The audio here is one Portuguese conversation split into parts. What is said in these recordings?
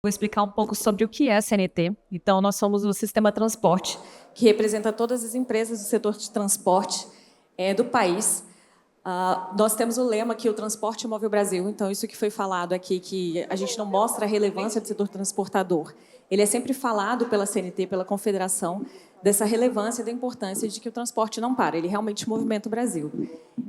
Vou explicar um pouco sobre o que é a CNT. Então, nós somos o Sistema Transporte, que representa todas as empresas do setor de transporte do país. Nós temos o lema que o transporte move o Brasil. Então, isso que foi falado aqui, que a gente não mostra a relevância do setor transportador. Ele é sempre falado pela CNT, pela Confederação, dessa relevância e da importância de que o transporte não para, ele realmente movimenta o Brasil.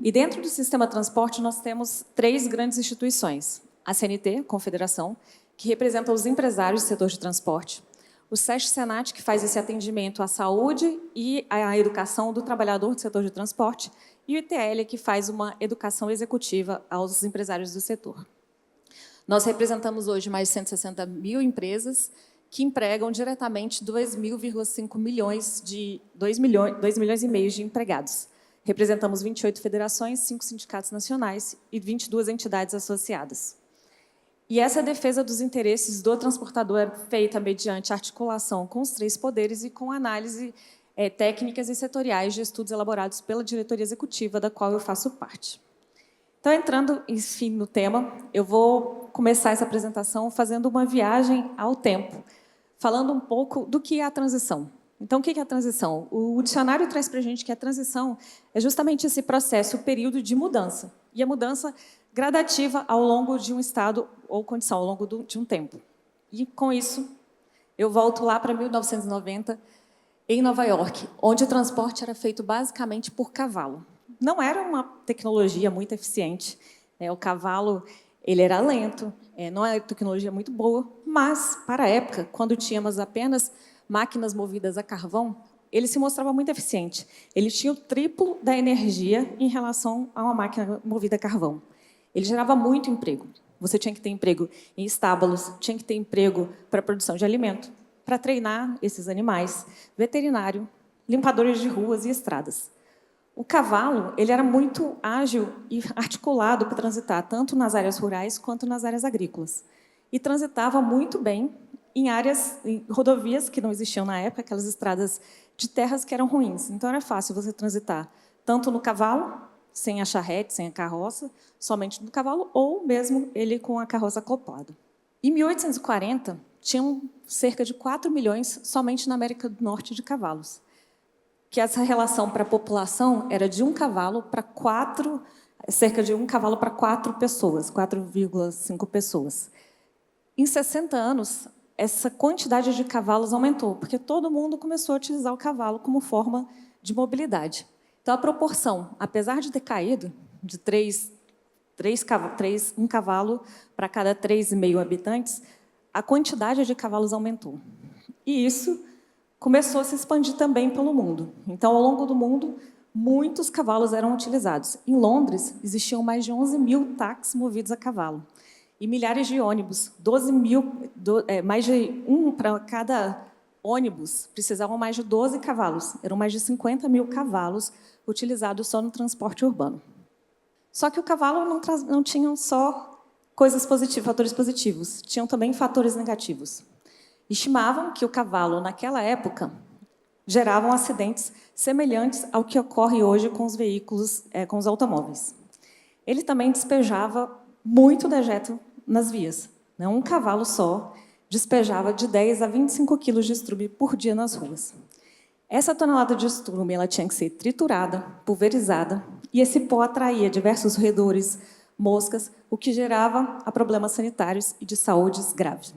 E dentro do Sistema Transporte, nós temos 3 grandes instituições. A CNT, Confederação, que representa os empresários do setor de transporte, o SESC-Senat, que faz esse atendimento à saúde e à educação do trabalhador do setor de transporte, e o ITL, que faz uma educação executiva aos empresários do setor. Nós representamos hoje mais de 160 mil empresas que empregam diretamente 2,5 milhões e meio de empregados. Representamos 28 federações, 5 sindicatos nacionais e 22 entidades associadas. E essa defesa dos interesses do transportador é feita mediante articulação com os 3 poderes e com análise técnicas e setoriais de estudos elaborados pela diretoria executiva, da qual eu faço parte. Então, entrando, enfim, no tema, eu vou começar essa apresentação fazendo uma viagem ao tempo, falando um pouco do que é a transição. Então, o que é a transição? O dicionário traz para a gente que a transição é justamente esse processo, o período de mudança. E a mudança gradativa ao longo de um estado ou condição, ao longo de um tempo. E, com isso, eu volto lá para 1990, em Nova York, onde o transporte era feito basicamente por cavalo. Não era uma tecnologia muito eficiente. O cavalo ele era lento, não era tecnologia muito boa, mas, para a época, quando tínhamos apenas máquinas movidas a carvão, ele se mostrava muito eficiente. Ele tinha o triplo da energia em relação a uma máquina movida a carvão. Ele gerava muito emprego. Você tinha que ter emprego em estábulos, tinha que ter emprego para produção de alimento, para treinar esses animais, veterinário, limpadores de ruas e estradas. O cavalo ele era muito ágil e articulado para transitar tanto nas áreas rurais quanto nas áreas agrícolas. E transitava muito bem em rodovias que não existiam na época, aquelas estradas de terras que eram ruins. Então, era fácil você transitar tanto no cavalo, sem a charrete, sem a carroça, somente no cavalo, ou mesmo ele com a carroça acoplada. Em 1840, tinham cerca de 4 milhões somente na América do Norte de cavalos. Que essa relação para a população era de um cavalo para 4, cerca de um cavalo para 4 pessoas, 4,5 pessoas. Em 60 anos, essa quantidade de cavalos aumentou, porque todo mundo começou a utilizar o cavalo como forma de mobilidade. Então, a proporção, apesar de ter caído de um cavalo para cada 3,5 habitantes, a quantidade de cavalos aumentou. E isso começou a se expandir também pelo mundo. Então, ao longo do mundo, muitos cavalos eram utilizados. Em Londres, existiam mais de 11 mil táxis movidos a cavalo. E milhares de ônibus, mais de um para cada ônibus, precisavam mais de 12 cavalos. Eram mais de 50 mil cavalos utilizados só no transporte urbano. Só que o cavalo não tinha só coisas positivas, fatores positivos, tinham também fatores negativos. Estimavam que o cavalo, naquela época, geravam acidentes semelhantes ao que ocorre hoje com os veículos, com os automóveis. Ele também despejava muito dejeto nas vias. Um cavalo só despejava de 10 a 25 quilos de estrume por dia nas ruas. Essa tonelada de estrume ela tinha que ser triturada, pulverizada, e esse pó atraía diversos roedores, moscas, o que gerava a problemas sanitários e de saúde graves.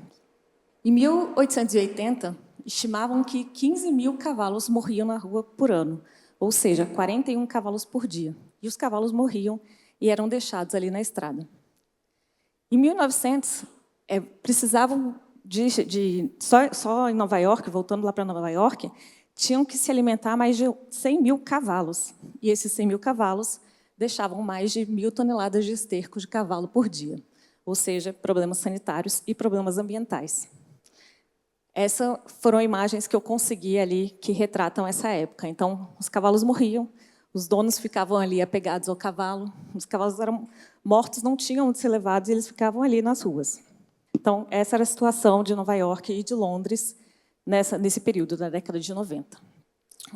Em 1880, estimavam que 15 mil cavalos morriam na rua por ano, ou seja, 41 cavalos por dia. E os cavalos morriam e eram deixados ali na estrada. Em 1900, precisavam só em Nova York, voltando lá para Nova York, tinham que se alimentar mais de 100 mil cavalos. E esses 100 mil cavalos deixavam mais de 1.000 toneladas de esterco de cavalo por dia. Ou seja, problemas sanitários e problemas ambientais. Essas foram imagens que eu consegui ali, que retratam essa época. Então, os cavalos morriam, os donos ficavam ali apegados ao cavalo, os cavalos eram mortos, não tinham onde ser levados, e eles ficavam ali nas ruas. Então, essa era a situação de Nova York e de Londres nesse período da década de 90.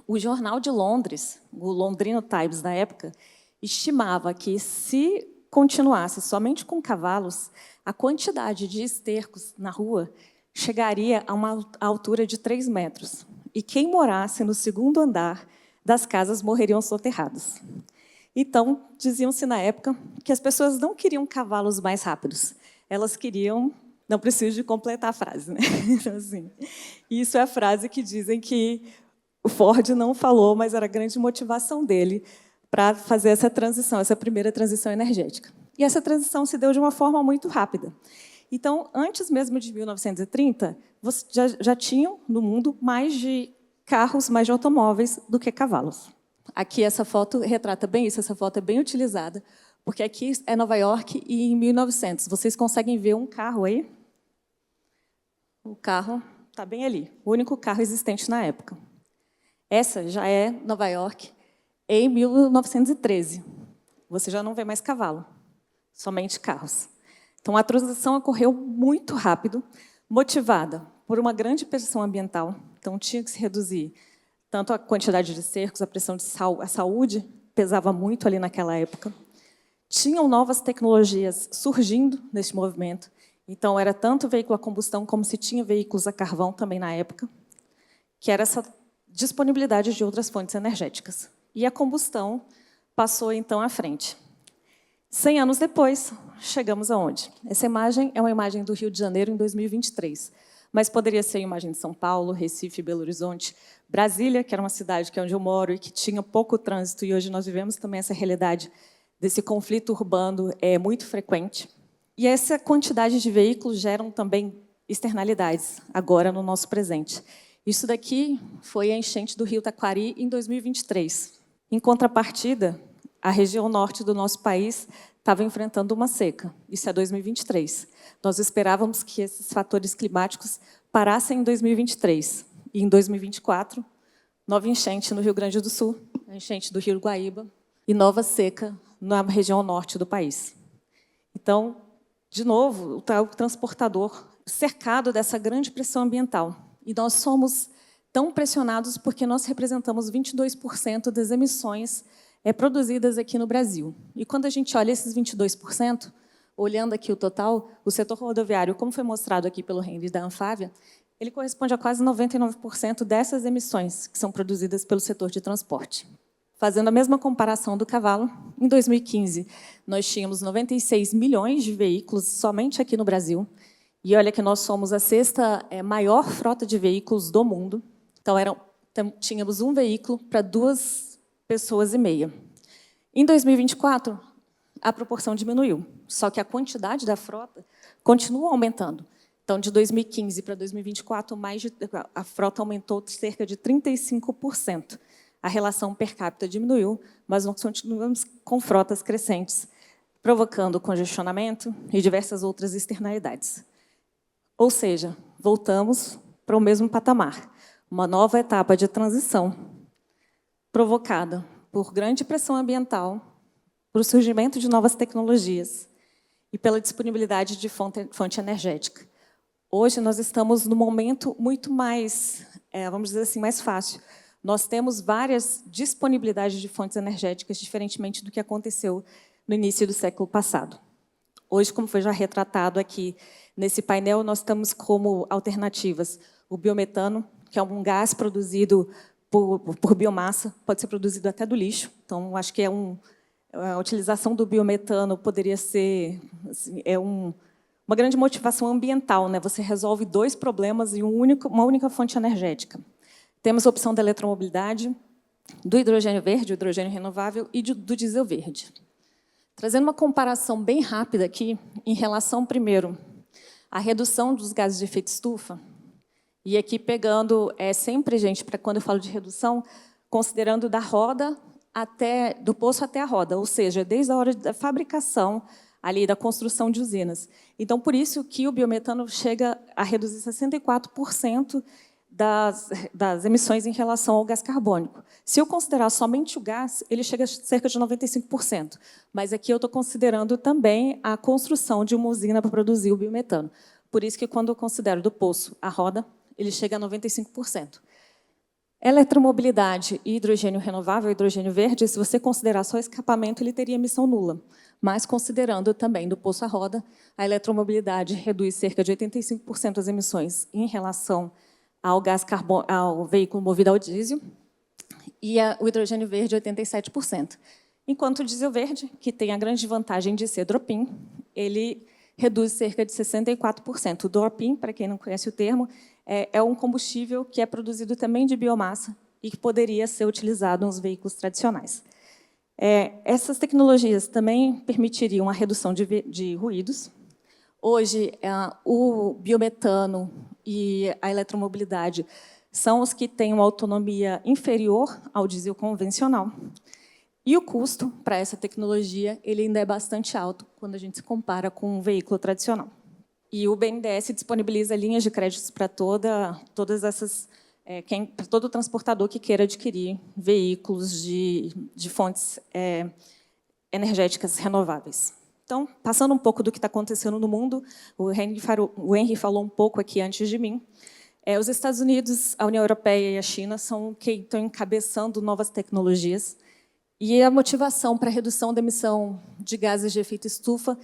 O jornal de Londres, o Londrino Times, na época, estimava que, se continuasse somente com cavalos, a quantidade de estercos na rua chegaria a uma altura de 3 metros. E quem morasse no segundo andar das casas morreriam soterrados. Então, diziam-se na época que as pessoas não queriam cavalos mais rápidos, elas queriam... Não preciso de completar a frase, né? Então, assim, isso é a frase que dizem que o Ford não falou, mas era a grande motivação dele para fazer essa transição, essa primeira transição energética. E essa transição se deu de uma forma muito rápida. Então, antes mesmo de 1930, já tinham no mundo mais de carros, mais de automóveis do que cavalos. Aqui essa foto retrata bem isso, essa foto é bem utilizada, porque aqui é Nova York e em 1900. Vocês conseguem ver um carro aí? O carro está bem ali, o único carro existente na época. Essa já é Nova York em 1913. Você já não vê mais cavalo, somente carros. Então, a transição ocorreu muito rápido, motivada por uma grande pressão ambiental. Então, tinha que se reduzir tanto a quantidade de cercos, a pressão de a saúde pesava muito ali naquela época. Tinham novas tecnologias surgindo neste movimento. Então, era tanto veículo a combustão como se tinha veículos a carvão também na época, que era essa disponibilidade de outras fontes energéticas. E a combustão passou, então, à frente. 100 anos depois, chegamos aonde? Essa imagem é uma imagem do Rio de Janeiro em 2023, mas poderia ser a imagem de São Paulo, Recife, Belo Horizonte, Brasília, que era uma cidade que é onde eu moro e que tinha pouco trânsito, e hoje nós vivemos também essa realidade desse conflito urbano muito frequente. E essa quantidade de veículos geram também externalidades, agora no nosso presente. Isso daqui foi a enchente do Rio Taquari em 2023. Em contrapartida, a região norte do nosso país estava enfrentando uma seca. Isso é 2023. Nós esperávamos que esses fatores climáticos parassem em 2023. E em 2024, nova enchente no Rio Grande do Sul, a enchente do Rio Guaíba, e nova seca na região norte do país. Então, de novo, o transportador cercado dessa grande pressão ambiental. E nós somos tão pressionados porque nós representamos 22% das emissões produzidas aqui no Brasil. E quando a gente olha esses 22%, olhando aqui o total, o setor rodoviário, como foi mostrado aqui pelo Henry da Anfávia, ele corresponde a quase 99% dessas emissões que são produzidas pelo setor de transporte. Fazendo a mesma comparação do cavalo, em 2015, nós tínhamos 96 milhões de veículos somente aqui no Brasil. E olha que nós somos a sexta maior frota de veículos do mundo. Então, tínhamos um veículo para 2,5 pessoas. Em 2024, a proporção diminuiu, só que a quantidade da frota continua aumentando. Então, de 2015 para 2024, a frota aumentou cerca de 35%. A relação per capita diminuiu, mas nós continuamos com frotas crescentes, provocando congestionamento e diversas outras externalidades. Ou seja, voltamos para o mesmo patamar, uma nova etapa de transição provocada por grande pressão ambiental, por surgimento de novas tecnologias e pela disponibilidade de fonte energética. Hoje, nós estamos num momento muito mais, vamos dizer assim, mais fácil. Nós temos várias disponibilidades de fontes energéticas, diferentemente do que aconteceu no início do século passado. Hoje, como foi já retratado aqui nesse painel, nós estamos como alternativas o biometano, que é um gás produzido por biomassa, pode ser produzido até do lixo. Então, acho que a utilização do biometano poderia ser assim, uma grande motivação ambiental, né? Você resolve 2 problemas em uma única fonte energética. Temos a opção da eletromobilidade, do hidrogênio verde, o hidrogênio renovável, e do diesel verde. Trazendo uma comparação bem rápida aqui, em relação, primeiro, à redução dos gases de efeito estufa, e aqui pegando sempre, gente, para quando eu falo de redução, considerando do poço até a roda, ou seja, desde a hora da fabricação, ali da construção de usinas. Então, por isso que o biometano chega a reduzir 64% das emissões em relação ao gás carbônico. Se eu considerar somente o gás, ele chega a cerca de 95%. Mas aqui eu estou considerando também a construção de uma usina para produzir o biometano. Por isso que, quando eu considero do poço à roda, ele chega a 95%. Eletromobilidade e hidrogênio renovável, hidrogênio verde, se você considerar só escapamento, ele teria emissão nula. Mas, considerando também do poço à roda, a eletromobilidade reduz cerca de 85% as emissões em relação ao ao veículo movido ao diesel, e o hidrogênio verde, 87%. Enquanto o diesel verde, que tem a grande vantagem de ser drop-in, ele reduz cerca de 64%. O drop-in, para quem não conhece o termo, é um combustível que é produzido também de biomassa e que poderia ser utilizado nos veículos tradicionais. Essas tecnologias também permitiriam a redução de ruídos. Hoje, o biometano e a eletromobilidade são os que têm uma autonomia inferior ao diesel convencional. E o custo para essa tecnologia ele ainda é bastante alto quando a gente se compara com um veículo tradicional. E o BNDES disponibiliza linhas de créditos para todas essas, para todo transportador que queira adquirir veículos de fontes energéticas renováveis. Então, passando um pouco do que está acontecendo no mundo, o Henry falou um pouco aqui antes de mim. Os Estados Unidos, a União Europeia e a China são quem estão encabeçando novas tecnologias. E a motivação para a redução da emissão de gases de efeito estufa,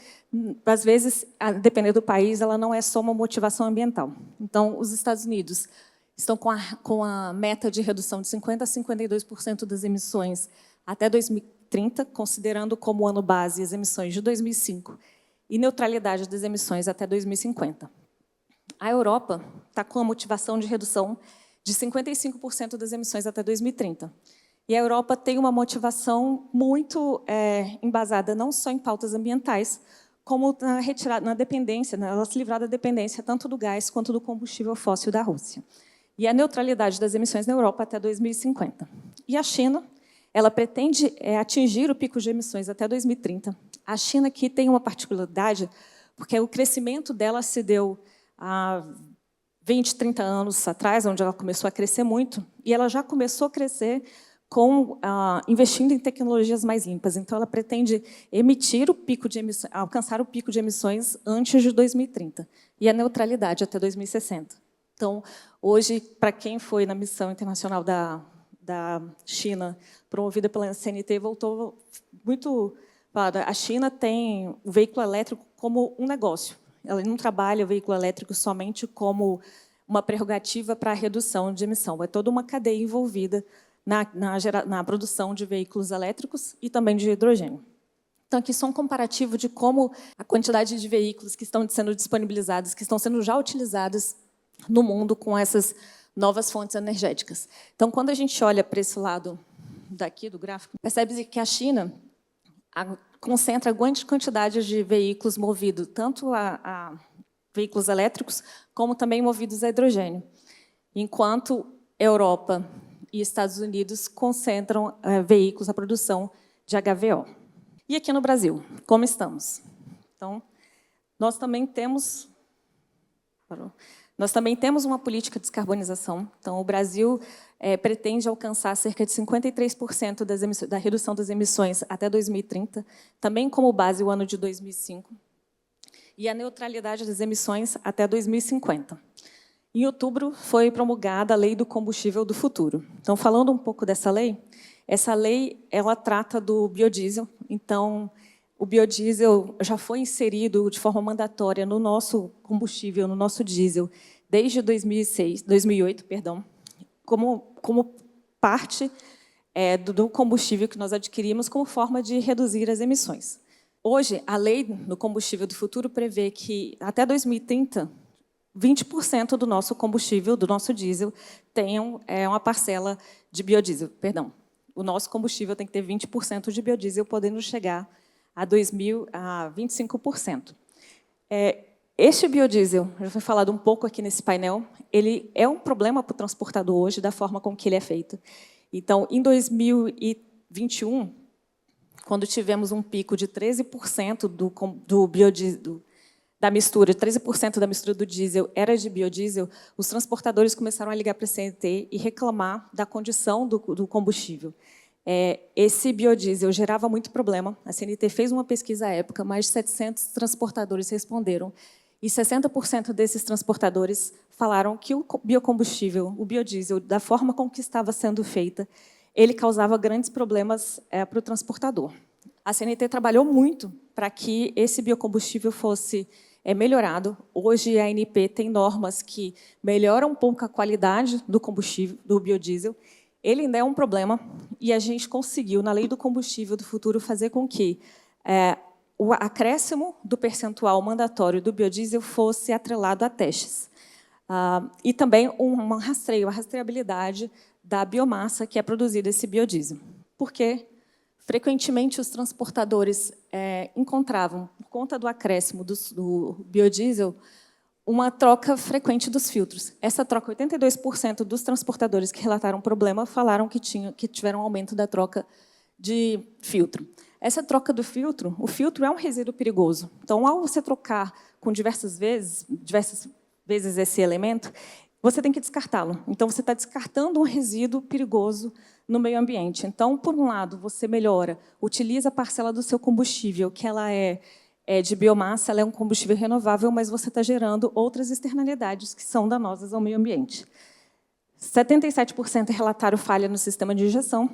às vezes, dependendo do país, ela não é só uma motivação ambiental. Então, os Estados Unidos estão com a meta de redução de 50% a 52% das emissões até 2030, considerando como ano base as emissões de 2005, e neutralidade das emissões até 2050. A Europa está com a motivação de redução de 55% das emissões até 2030. E a Europa tem uma motivação muito embasada não só em pautas ambientais, como na retirada, na dependência, ela se livrar da dependência tanto do gás quanto do combustível fóssil da Rússia. E a neutralidade das emissões na Europa até 2050. E a China, ela pretende atingir o pico de emissões até 2030. A China aqui tem uma particularidade, porque o crescimento dela se deu há 20, 30 anos atrás, onde ela começou a crescer muito, e ela já começou a crescer investindo em tecnologias mais limpas. Então, ela pretende emitir o pico de emissões, alcançar o pico de emissões antes de 2030 e a neutralidade até 2060. Então, hoje, para quem foi na missão internacional da China, promovida pela CNT, voltou muito... A China tem o veículo elétrico como um negócio. Ela não trabalha o veículo elétrico somente como uma prerrogativa para a redução de emissão. É toda uma cadeia envolvida na produção de veículos elétricos e também de hidrogênio. Então, aqui só um comparativo de como a quantidade de veículos que estão sendo disponibilizados, que estão sendo já utilizados no mundo com essas novas fontes energéticas. Então, quando a gente olha para esse lado daqui do gráfico, percebe-se que a China concentra grandes quantidades de veículos movidos tanto a veículos elétricos como também movidos a hidrogênio, enquanto Europa e Estados Unidos concentram veículos, a produção de HVO. E aqui no Brasil, como estamos? Então, nós também temos uma política de descarbonização. Então, o Brasil pretende alcançar cerca de 53% da redução das emissões até 2030, também como base o ano de 2005, e a neutralidade das emissões até 2050. Em outubro, foi promulgada a Lei do Combustível do Futuro. Então, falando um pouco dessa lei, essa lei ela trata do biodiesel. Então, o biodiesel já foi inserido de forma mandatória no nosso combustível, no nosso diesel, desde 2008, como parte do combustível que nós adquirimos como forma de reduzir as emissões. Hoje, a Lei do Combustível do Futuro prevê que, até 2030, 20% do nosso combustível, do nosso diesel, tenham uma parcela de biodiesel. Perdão, o nosso combustível tem que ter 20% de biodiesel, podendo chegar a 25%. Este biodiesel, já foi falado um pouco aqui nesse painel, ele é um problema para o transportador hoje, da forma como que ele é feito. Então, em 2021, quando tivemos um pico de 13% do biodiesel, da mistura, 13% da mistura do diesel era de biodiesel, os transportadores começaram a ligar para a CNT e reclamar da condição do combustível. Esse biodiesel gerava muito problema. A CNT fez uma pesquisa à época, mais de 700 transportadores responderam. E 60% desses transportadores falaram que o biocombustível, o biodiesel, da forma com que estava sendo feita, ele causava grandes problemas para o transportador. A CNT trabalhou muito para que esse biocombustível fosse melhorado. Hoje, a ANP tem normas que melhoram um pouco a qualidade do combustível, do biodiesel. Ele ainda é um problema, e a gente conseguiu, na Lei do Combustível do Futuro, fazer com que o acréscimo do percentual mandatório do biodiesel fosse atrelado a testes. E também um rastreio, a rastreabilidade da biomassa que é produzida esse biodiesel. Porque, frequentemente, os transportadores encontravam, por conta do acréscimo do biodiesel, uma troca frequente dos filtros. Essa troca, 82% dos transportadores que relataram problema falaram que tiveram um aumento da troca de filtro. Essa troca do filtro, o filtro é um resíduo perigoso. Então, ao você trocar com diversas vezes esse elemento, você tem que descartá-lo. Então, você está descartando um resíduo perigoso no meio ambiente. Então, por um lado, você melhora, utiliza a parcela do seu combustível, que ela é de biomassa, ela é um combustível renovável, mas você está gerando outras externalidades que são danosas ao meio ambiente. 77% relataram falha no sistema de injeção,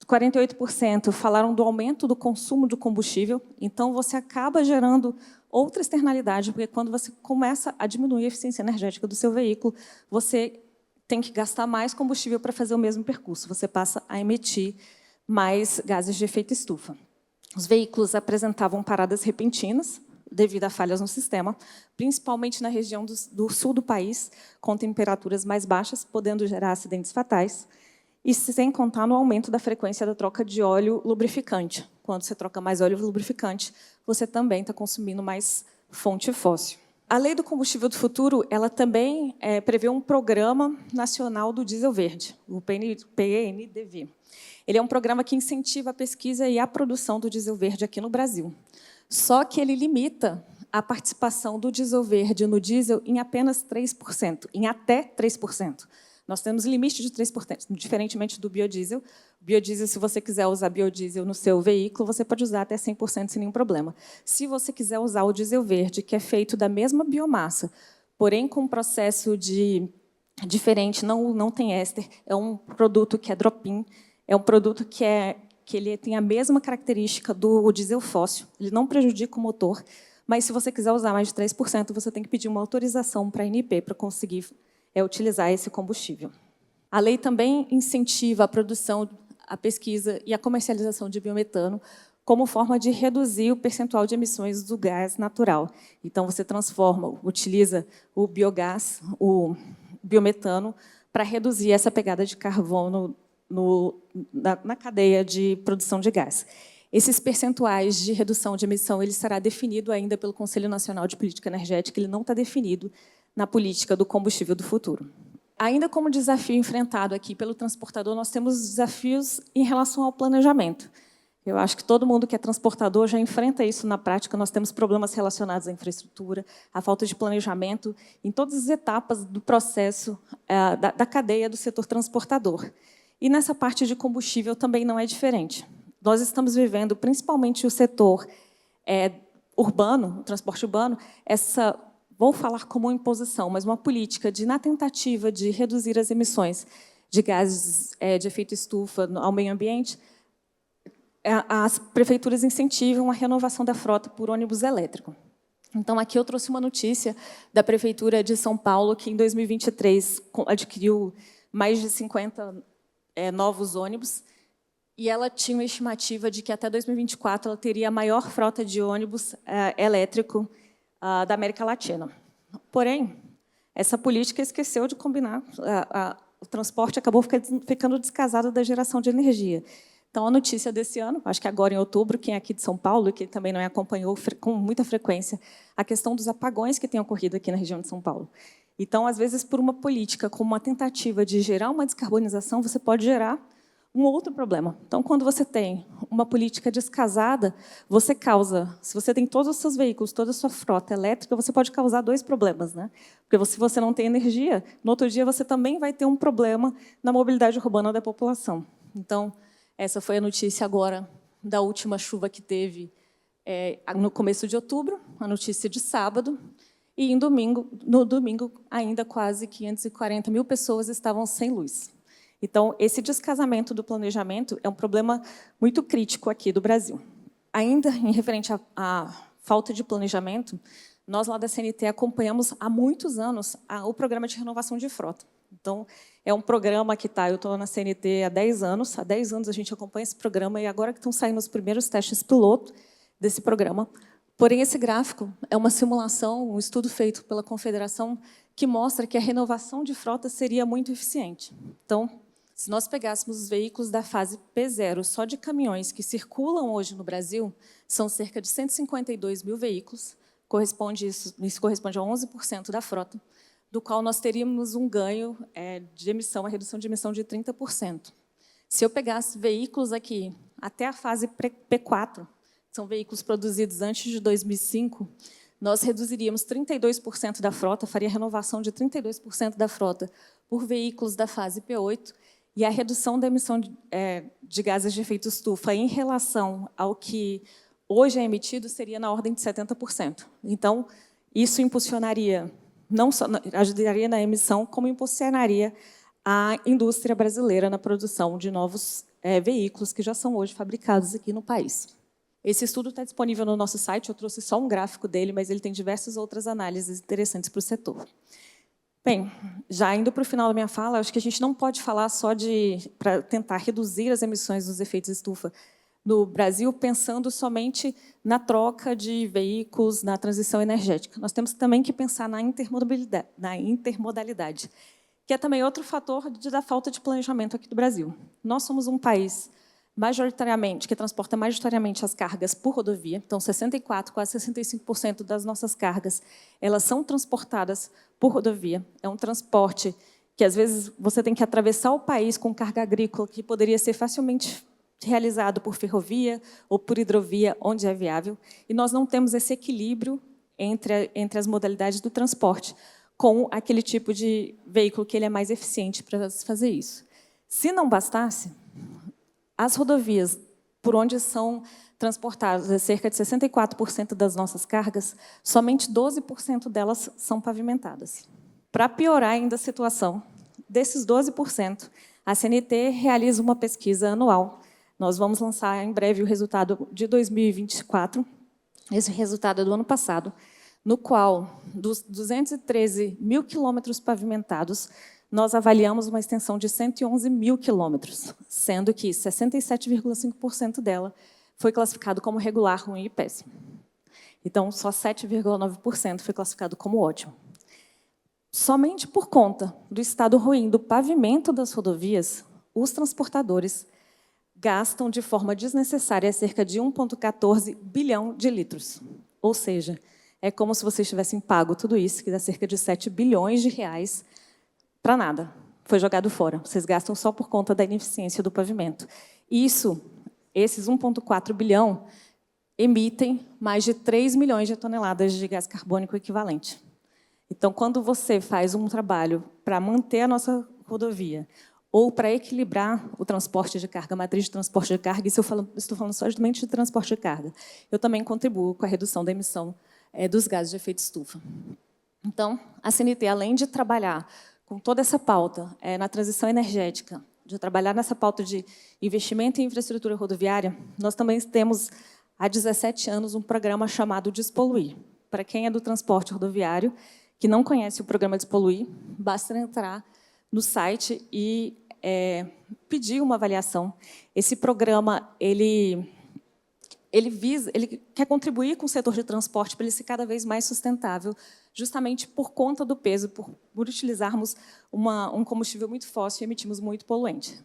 48% falaram do aumento do consumo de combustível, então você acaba gerando outra externalidade, porque quando você começa a diminuir a eficiência energética do seu veículo, você tem que gastar mais combustível para fazer o mesmo percurso, você passa a emitir mais gases de efeito estufa. Os veículos apresentavam paradas repentinas, devido a falhas no sistema, principalmente na região do sul do país, com temperaturas mais baixas, podendo gerar acidentes fatais, e sem contar no aumento da frequência da troca de óleo lubrificante. Quando você troca mais óleo lubrificante, você também está consumindo mais fonte fóssil. A Lei do Combustível do Futuro ela também prevê um Programa Nacional do Diesel Verde, o PNDV. Ele é um programa que incentiva a pesquisa e a produção do diesel verde aqui no Brasil. Só que ele limita a participação do diesel verde no diesel em apenas 3%, em até 3%. Nós temos limite de 3%, diferentemente do biodiesel. Biodiesel, se você quiser usar biodiesel no seu veículo, você pode usar até 100% sem nenhum problema. Se você quiser usar o diesel verde, que é feito da mesma biomassa, porém com um processo diferente, não tem éster, é um produto que é drop-in, é um produto que ele tem a mesma característica do diesel fóssil, ele não prejudica o motor, mas se você quiser usar mais de 3%, você tem que pedir uma autorização para a ANP para conseguir utilizar esse combustível. A lei também incentiva a produção, a pesquisa e a comercialização de biometano como forma de reduzir o percentual de emissões do gás natural. Então, você utiliza o biogás, o biometano, para reduzir essa pegada de carbono na cadeia de produção de gás. Esses percentuais de redução de emissão ele será definido ainda pelo Conselho Nacional de Política Energética, ele não está definido na política do combustível do futuro. Ainda como desafio enfrentado aqui pelo transportador, nós temos desafios em relação ao planejamento. Eu acho que todo mundo que é transportador já enfrenta isso na prática. Nós temos problemas relacionados à infraestrutura, à falta de planejamento em todas as etapas do processo da cadeia do setor transportador. E nessa parte de combustível também não é diferente. Nós estamos vivendo, principalmente o setor urbano, o transporte urbano, vou falar como uma imposição, mas uma política na tentativa de reduzir as emissões de gases de efeito estufa ao meio ambiente. As prefeituras incentivam a renovação da frota por ônibus elétrico. Então, aqui eu trouxe uma notícia da Prefeitura de São Paulo, que em 2023 adquiriu mais de 50 novos ônibus, e ela tinha uma estimativa de que até 2024 ela teria a maior frota de ônibus elétrico da América Latina. Porém, essa política esqueceu de combinar, o transporte acabou ficando descasado da geração de energia. Então, a notícia desse ano, acho que agora em outubro, quem é aqui de São Paulo, que também não acompanhou com muita frequência, a questão dos apagões que têm ocorrido aqui na região de São Paulo. Então, às vezes, por uma política, como uma tentativa de gerar uma descarbonização, você pode gerar um outro problema. Então, quando você tem uma política descasada, você causa, se você tem todos os seus veículos, toda a sua frota elétrica, você pode causar dois problemas, né? Porque se você não tem energia, no outro dia você também vai ter um problema na mobilidade urbana da população. Então, essa foi a notícia agora da última chuva que teve no começo de outubro, a notícia de sábado. e no domingo ainda quase 540 mil pessoas estavam sem luz. Então, esse descasamento do planejamento é um problema muito crítico aqui do Brasil. Ainda em referente à falta de planejamento, nós lá da CNT acompanhamos há muitos anos o programa de renovação de frota. Então, é um programa que eu estou na CNT há 10 anos a gente acompanha esse programa, e agora que estão saindo os primeiros testes piloto desse programa. Porém, esse gráfico é uma simulação, um estudo feito pela Confederação, que mostra que a renovação de frota seria muito eficiente. Então, se nós pegássemos os veículos da fase P0, só de caminhões que circulam hoje no Brasil, são cerca de 152 mil veículos, isso corresponde a 11% da frota, do qual nós teríamos um ganho de emissão, uma redução de emissão de 30%. Se eu pegasse veículos aqui até a fase P4, são veículos produzidos antes de 2005, nós reduziríamos 32% da frota, faria renovação de 32% da frota por veículos da fase P8, e a redução da emissão de gases de efeito estufa em relação ao que hoje é emitido seria na ordem de 70%. Então, isso impulsionaria, não só ajudaria na emissão, como impulsionaria a indústria brasileira na produção de novos veículos que já são hoje fabricados aqui no país. Esse estudo está disponível no nosso site, eu trouxe só um gráfico dele, mas ele tem diversas outras análises interessantes para o setor. Bem, já indo para o final da minha fala, acho que a gente não pode falar só para tentar reduzir as emissões dos efeitos estufa no Brasil, pensando somente na troca de veículos, na transição energética. Nós temos também que pensar na intermodalidade, que é também outro fator da falta de planejamento aqui do Brasil. Nós somos um país que transporta majoritariamente as cargas por rodovia, então 64%, quase 65% das nossas cargas, elas são transportadas por rodovia. É um transporte que, às vezes, você tem que atravessar o país com carga agrícola, que poderia ser facilmente realizado por ferrovia ou por hidrovia, onde é viável, e nós não temos esse equilíbrio entre as modalidades do transporte, com aquele tipo de veículo que ele é mais eficiente para fazer isso. Se não bastasse, as rodovias por onde são transportadas cerca de 64% das nossas cargas, somente 12% delas são pavimentadas. Para piorar ainda a situação, desses 12%, a CNT realiza uma pesquisa anual. Nós vamos lançar em breve o resultado de 2024, esse resultado é do ano passado, no qual, dos 213 mil quilômetros pavimentados, nós avaliamos uma extensão de 111 mil quilômetros, sendo que 67,5% dela foi classificado como regular, ruim e péssimo. Então, só 7,9% foi classificado como ótimo. Somente por conta do estado ruim do pavimento das rodovias, os transportadores gastam de forma desnecessária cerca de 1,14 bilhão de litros. Ou seja, é como se vocês tivessem pago tudo isso, que dá cerca de 7 bilhões de reais, para nada. Foi jogado fora. Vocês gastam só por conta da ineficiência do pavimento. Esses 1,4 bilhão emitem mais de 3 milhões de toneladas de gás carbônico equivalente. Então, quando você faz um trabalho para manter a nossa rodovia ou para equilibrar o transporte de carga, a matriz de transporte de carga, isso estou falando somente de transporte de carga, eu também contribuo com a redução da emissão dos gases de efeito estufa. Então, a CNT, além de trabalhar com toda essa pauta na transição energética, de trabalhar nessa pauta de investimento em infraestrutura rodoviária, nós também temos, há 17 anos, um programa chamado Despoluir. Para quem é do transporte rodoviário, que não conhece o programa Despoluir, basta entrar no site e pedir uma avaliação. Esse programa, ele quer contribuir com o setor de transporte para ele ser cada vez mais sustentável, justamente por conta do peso, por utilizarmos um combustível muito fóssil e emitimos muito poluente.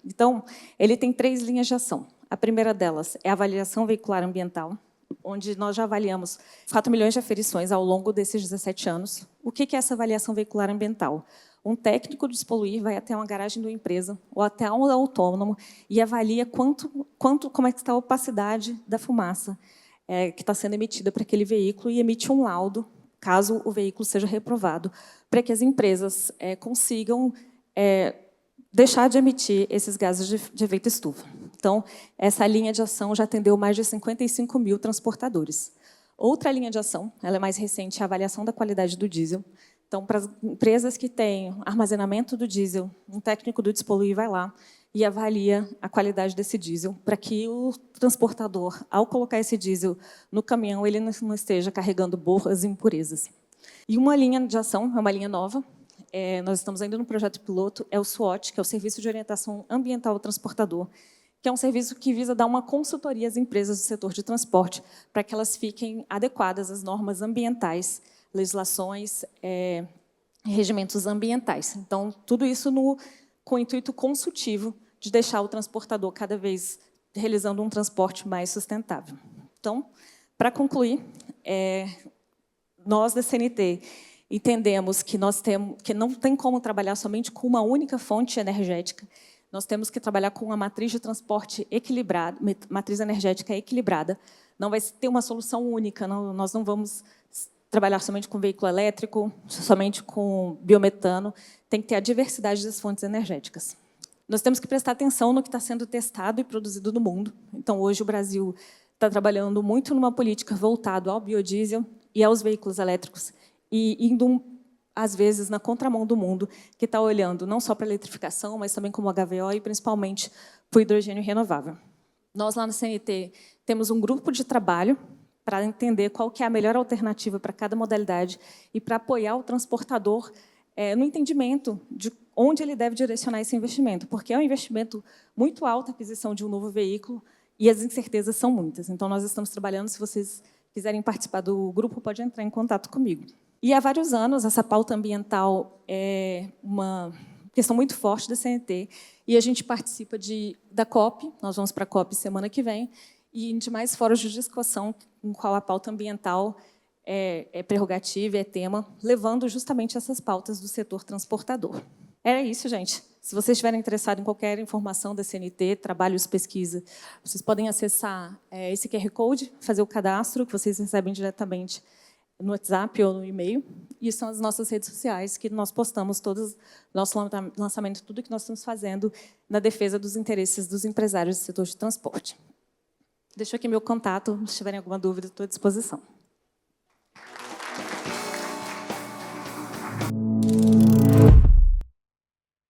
Então, ele tem 3 linhas de ação. A primeira delas é a avaliação veicular ambiental, onde nós já avaliamos 4 milhões de aferições ao longo desses 17 anos. O que é essa avaliação veicular ambiental? Um técnico de Despoluir vai até uma garagem de uma empresa ou até um autônomo e avalia como é que está a opacidade da fumaça que está sendo emitida para aquele veículo e emite um laudo, caso o veículo seja reprovado, para que as empresas consigam deixar de emitir esses gases de efeito estufa. Então, essa linha de ação já atendeu mais de 55 mil transportadores. Outra linha de ação, ela é mais recente, é a avaliação da qualidade do diesel. Então, para as empresas que têm armazenamento do diesel, um técnico do Despoluir vai lá e avalia a qualidade desse diesel, para que o transportador, ao colocar esse diesel no caminhão, ele não esteja carregando borras e impurezas. E uma linha de ação, é uma linha nova, nós estamos ainda no projeto piloto, é o SWOT, que é o Serviço de Orientação Ambiental ao Transportador, que é um serviço que visa dar uma consultoria às empresas do setor de transporte, para que elas fiquem adequadas às normas ambientais, legislações, regimentos ambientais. Então, tudo isso com o intuito consultivo de deixar o transportador cada vez realizando um transporte mais sustentável. Então, para concluir, nós da CNT entendemos que não tem como trabalhar somente com uma única fonte energética. Nós temos que trabalhar com uma matriz de transporte equilibrada, matriz energética equilibrada. Não vai ter uma solução única. Nós não vamos trabalhar somente com veículo elétrico, somente com biometano. Tem que ter a diversidade das fontes energéticas. Nós temos que prestar atenção no que está sendo testado e produzido no mundo. Então, hoje, o Brasil está trabalhando muito numa política voltada ao biodiesel e aos veículos elétricos, e indo, às vezes, na contramão do mundo, que está olhando não só para a eletrificação, mas também como HVO e, principalmente, para o hidrogênio renovável. Nós, lá no CNT, temos um grupo de trabalho para entender qual que é a melhor alternativa para cada modalidade e para apoiar o transportador no entendimento de onde ele deve direcionar esse investimento, porque é um investimento muito alto a aquisição de um novo veículo e as incertezas são muitas. Então, nós estamos trabalhando, se vocês quiserem participar do grupo, pode entrar em contato comigo. E há vários anos, essa pauta ambiental é uma questão muito forte da CNT, e a gente participa da COP, nós vamos para a COP semana que vem, e de mais fóruns de discussão em qual a pauta ambiental é prerrogativa, é tema, levando justamente essas pautas do setor transportador. Era isso, gente. Se vocês estiverem interessados em qualquer informação da CNT, trabalhos, pesquisa, vocês podem acessar esse QR Code, fazer o cadastro, que vocês recebem diretamente no WhatsApp ou no e-mail. E são as nossas redes sociais, que nós postamos todos nosso lançamento, tudo que nós estamos fazendo na defesa dos interesses dos empresários do setor de transporte. Deixo aqui meu contato, se tiverem alguma dúvida, estou à disposição.